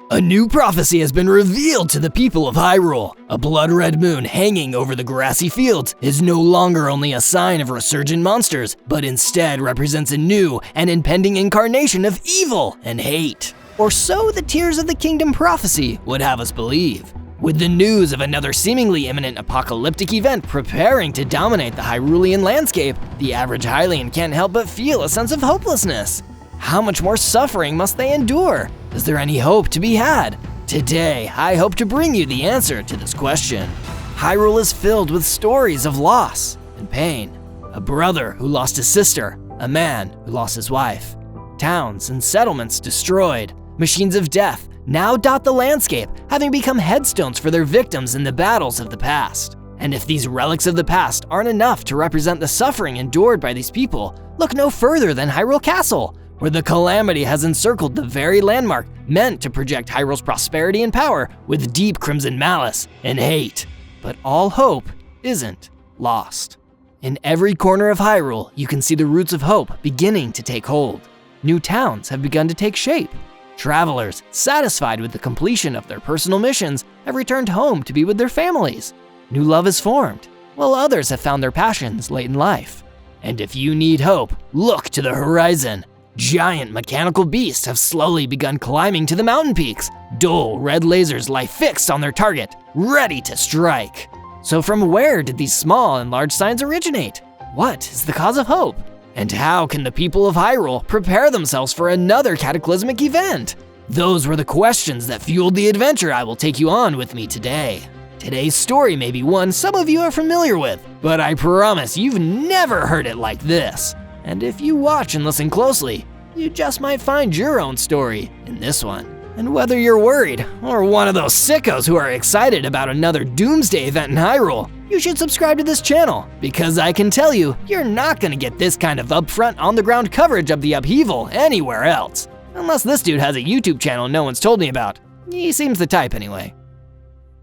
A new prophecy has been revealed to the people of Hyrule. A blood-red moon hanging over the grassy fields is no longer only a sign of resurgent monsters, but instead represents a new and impending incarnation of evil and hate. Or so the Tears of the Kingdom prophecy would have us believe. With the news of another seemingly imminent apocalyptic event preparing to dominate the Hyrulean landscape, the average Hylian can't help but feel a sense of hopelessness. How much more suffering must they endure? Is there any hope to be had? Today, I hope to bring you the answer to this question. Hyrule is filled with stories of loss and pain. A brother who lost his sister, a man who lost his wife. Towns and settlements destroyed. Machines of death now dot the landscape, having become headstones for their victims in the battles of the past. And if these relics of the past aren't enough to represent the suffering endured by these people, look no further than Hyrule Castle, where the calamity has encircled the very landmark meant to project Hyrule's prosperity and power with deep crimson malice and hate. But all hope isn't lost. In every corner of Hyrule, you can see the roots of hope beginning to take hold. New towns have begun to take shape. Travelers, satisfied with the completion of their personal missions, have returned home to be with their families. New love is formed, while others have found their passions late in life. And if you need hope, look to the horizon. Giant mechanical beasts have slowly begun climbing to the mountain peaks. Dull red lasers lie fixed on their target, ready to strike. So from where did these small and large signs originate? What is the cause of hope? And how can the people of Hyrule prepare themselves for another cataclysmic event? Those were the questions that fueled the adventure I will take you on with me today. Today's story may be one some of you are familiar with, but I promise you've never heard it like this. And if you watch and listen closely, you just might find your own story in this one. And whether you're worried or one of those sickos who are excited about another doomsday event in Hyrule, you should subscribe to this channel, because I can tell you, you're not gonna get this kind of upfront on-the-ground coverage of the upheaval anywhere else. Unless this dude has a YouTube channel no one's told me about. He seems the type anyway.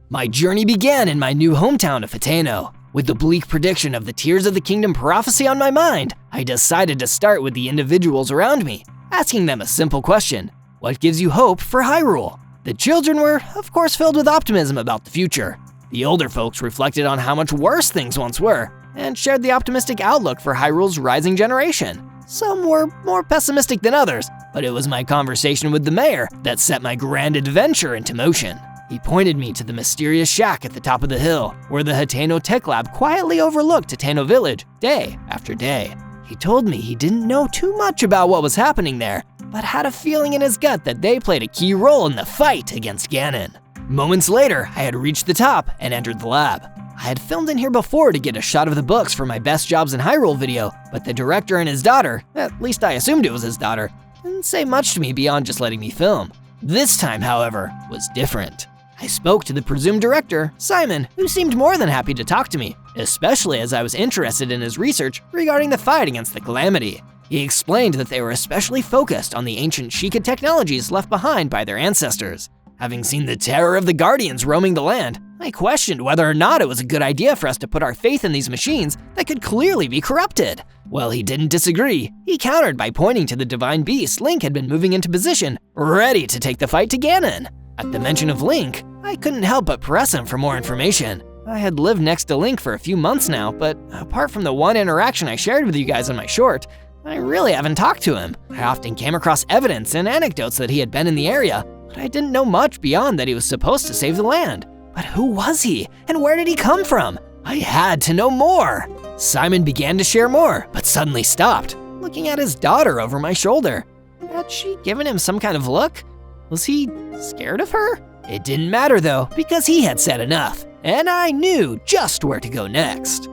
My journey began in my new hometown of Hyteno. With the bleak prediction of the Tears of the Kingdom prophecy on my mind, I decided to start with the individuals around me, asking them a simple question. What gives you hope for Hyrule? The children were, of course, filled with optimism about the future. The older folks reflected on how much worse things once were, and shared the optimistic outlook for Hyrule's rising generation. Some were more pessimistic than others, but it was my conversation with the mayor that set my grand adventure into motion. He pointed me to the mysterious shack at the top of the hill, where the Hyteno Tech Lab quietly overlooked Hyteno Village day after day. He told me he didn't know too much about what was happening there, but had a feeling in his gut that they played a key role in the fight against Ganon. Moments later, I had reached the top and entered the lab. I had filmed in here before to get a shot of the books for my Best Jobs in Hyrule video, but the director and his daughter, at least I assumed it was his daughter, didn't say much to me beyond just letting me film. This time, however, was different. I spoke to the presumed director, Simon, who seemed more than happy to talk to me, especially as I was interested in his research regarding the fight against the Calamity. He explained that they were especially focused on the ancient Sheikah technologies left behind by their ancestors. Having seen the terror of the Guardians roaming the land, I questioned whether or not it was a good idea for us to put our faith in these machines that could clearly be corrupted. Well, he didn't disagree. He countered by pointing to the divine beast Link had been moving into position, ready to take the fight to Ganon. At the mention of Link, I couldn't help but press him for more information. I had lived next to Link for a few months now, but apart from the one interaction I shared with you guys on my short, I really haven't talked to him. I often came across evidence and anecdotes that he had been in the area, but I didn't know much beyond that he was supposed to save the land. But who was he, and where did he come from? I had to know more. Simon began to share more, but suddenly stopped, looking at his daughter over my shoulder. Had she given him some kind of look? Was he scared of her? It didn't matter though, because he had said enough, and I knew just where to go next.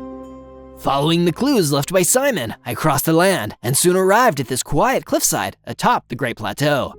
Following the clues left by Simon, I crossed the land and soon arrived at this quiet cliffside atop the Great Plateau.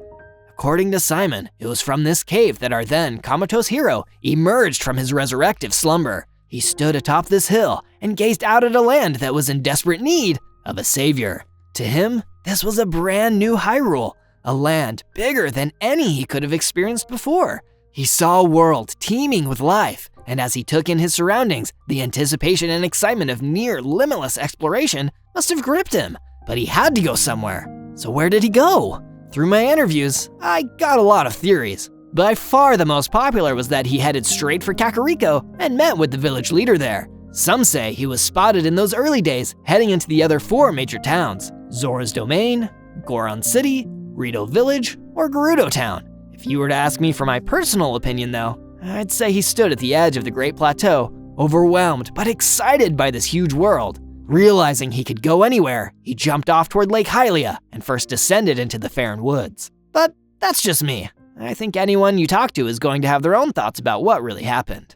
According to Simon, it was from this cave that our then comatose hero emerged from his resurrective slumber. He stood atop this hill and gazed out at a land that was in desperate need of a savior. To him, this was a brand new Hyrule, a land bigger than any he could have experienced before. He saw a world teeming with life, and as he took in his surroundings, the anticipation and excitement of near limitless exploration must have gripped him. But he had to go somewhere. So where did he go? Through my interviews, I got a lot of theories. By far the most popular was that he headed straight for Kakariko and met with the village leader there. Some say he was spotted in those early days heading into the other 4 major towns: Zora's Domain, Goron City, Rito Village, or Gerudo Town. If you were to ask me for my personal opinion though, I'd say he stood at the edge of the Great Plateau, overwhelmed but excited by this huge world. Realizing he could go anywhere, he jumped off toward Lake Hylia and first descended into the Faron Woods. But that's just me. I think anyone you talk to is going to have their own thoughts about what really happened.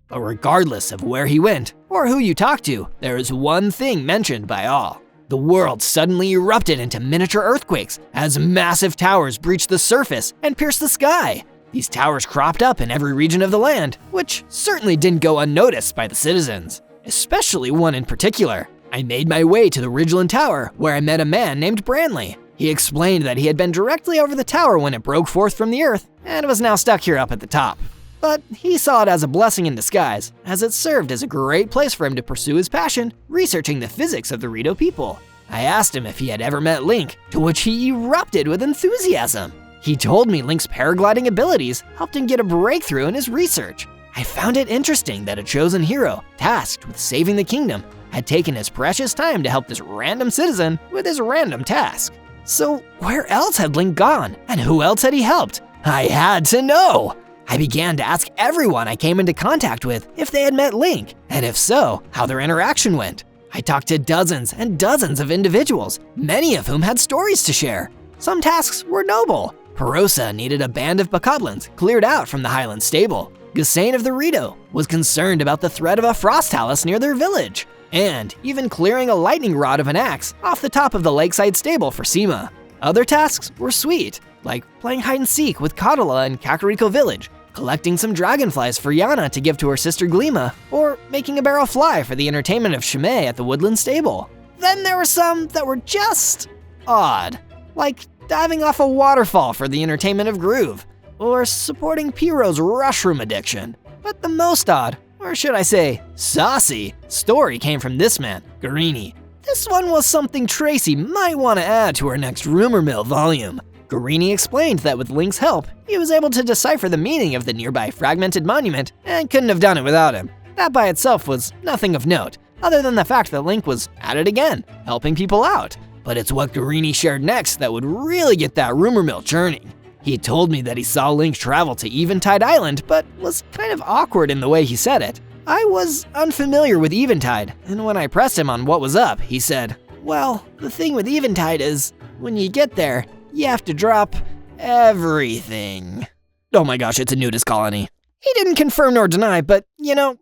But regardless of where he went or who you talk to, there is one thing mentioned by all. The world suddenly erupted into miniature earthquakes as massive towers breached the surface and pierced the sky. These towers cropped up in every region of the land, which certainly didn't go unnoticed by the citizens, especially one in particular. I made my way to the Ridgeland Tower, where I met a man named Branley. He explained that he had been directly over the tower when it broke forth from the earth and was now stuck here up at the top. But he saw it as a blessing in disguise, as it served as a great place for him to pursue his passion, researching the physics of the Rito people. I asked him if he had ever met Link, to which he erupted with enthusiasm. He told me Link's paragliding abilities helped him get a breakthrough in his research. I found it interesting that a chosen hero, tasked with saving the kingdom, had taken his precious time to help this random citizen with his random task. So where else had Link gone, and who else had he helped? I had to know! I began to ask everyone I came into contact with if they had met Link, and if so, how their interaction went. I talked to dozens and dozens of individuals, many of whom had stories to share. Some tasks were noble. Perosa needed a band of bokoblins cleared out from the Highland stable. Ghislaine of the Rito was concerned about the threat of a frost talus near their village, and even clearing a lightning rod of an axe off the top of the lakeside stable for Sima. Other tasks were sweet, like playing hide and seek with Kadala in Kakariko Village, collecting some dragonflies for Yana to give to her sister Gleema, or making a barrel fly for the entertainment of Shimei at the Woodland Stable. Then there were some that were just odd, like diving off a waterfall for the entertainment of Groove, or supporting Piro's rushroom addiction. But the most odd, or should I say, saucy, story came from this man, Guarini. This one was something Tracy might want to add to her next Rumor Mill volume. Guarini explained that with Link's help, he was able to decipher the meaning of the nearby fragmented monument and couldn't have done it without him. That by itself was nothing of note, other than the fact that Link was at it again, helping people out. But it's what Guarini shared next that would really get that rumor mill churning. He told me that he saw Link travel to Eventide Island, but was kind of awkward in the way he said it. I was unfamiliar with Eventide, and when I pressed him on what was up, he said, "Well, the thing with Eventide is, when you get there, you have to drop everything." Oh my gosh, it's a nudist colony. He didn't confirm nor deny, but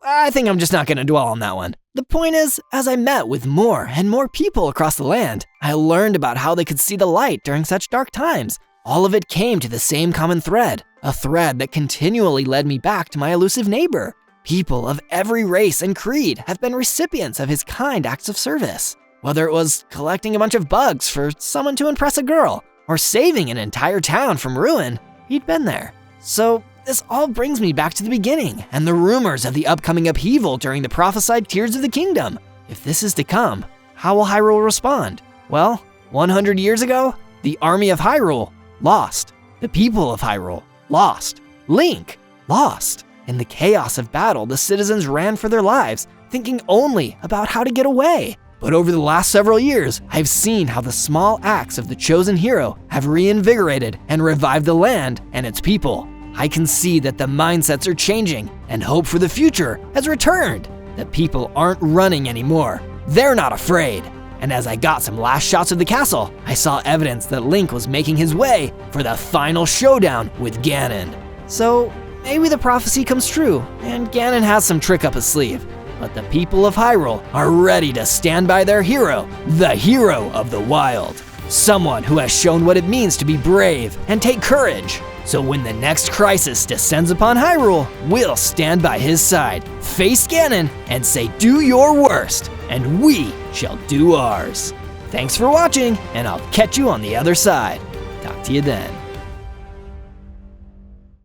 I think I'm just not gonna dwell on that one. The point is, as I met with more and more people across the land, I learned about how they could see the light during such dark times. All of it came to the same common thread, a thread that continually led me back to my elusive neighbor. People of every race and creed have been recipients of his kind acts of service. Whether it was collecting a bunch of bugs for someone to impress a girl, or saving an entire town from ruin, he'd been there. So this all brings me back to the beginning and the rumors of the upcoming upheaval during the prophesied Tears of the Kingdom. If this is to come, how will Hyrule respond? Well, 100 years ago, the army of Hyrule lost. The people of Hyrule lost. Link lost. In the chaos of battle, the citizens ran for their lives, thinking only about how to get away. But over the last several years, I've seen how the small acts of the chosen hero have reinvigorated and revived the land and its people. I can see that the mindsets are changing and hope for the future has returned. The people aren't running anymore. They're not afraid. And as I got some last shots of the castle, I saw evidence that Link was making his way for the final showdown with Ganon. So maybe the prophecy comes true and Ganon has some trick up his sleeve. But the people of Hyrule are ready to stand by their hero, the hero of the wild. Someone who has shown what it means to be brave and take courage. So when the next crisis descends upon Hyrule, we'll stand by his side, face Ganon, and say do your worst, and we shall do ours. Thanks for watching, and I'll catch you on the other side. Talk to you then.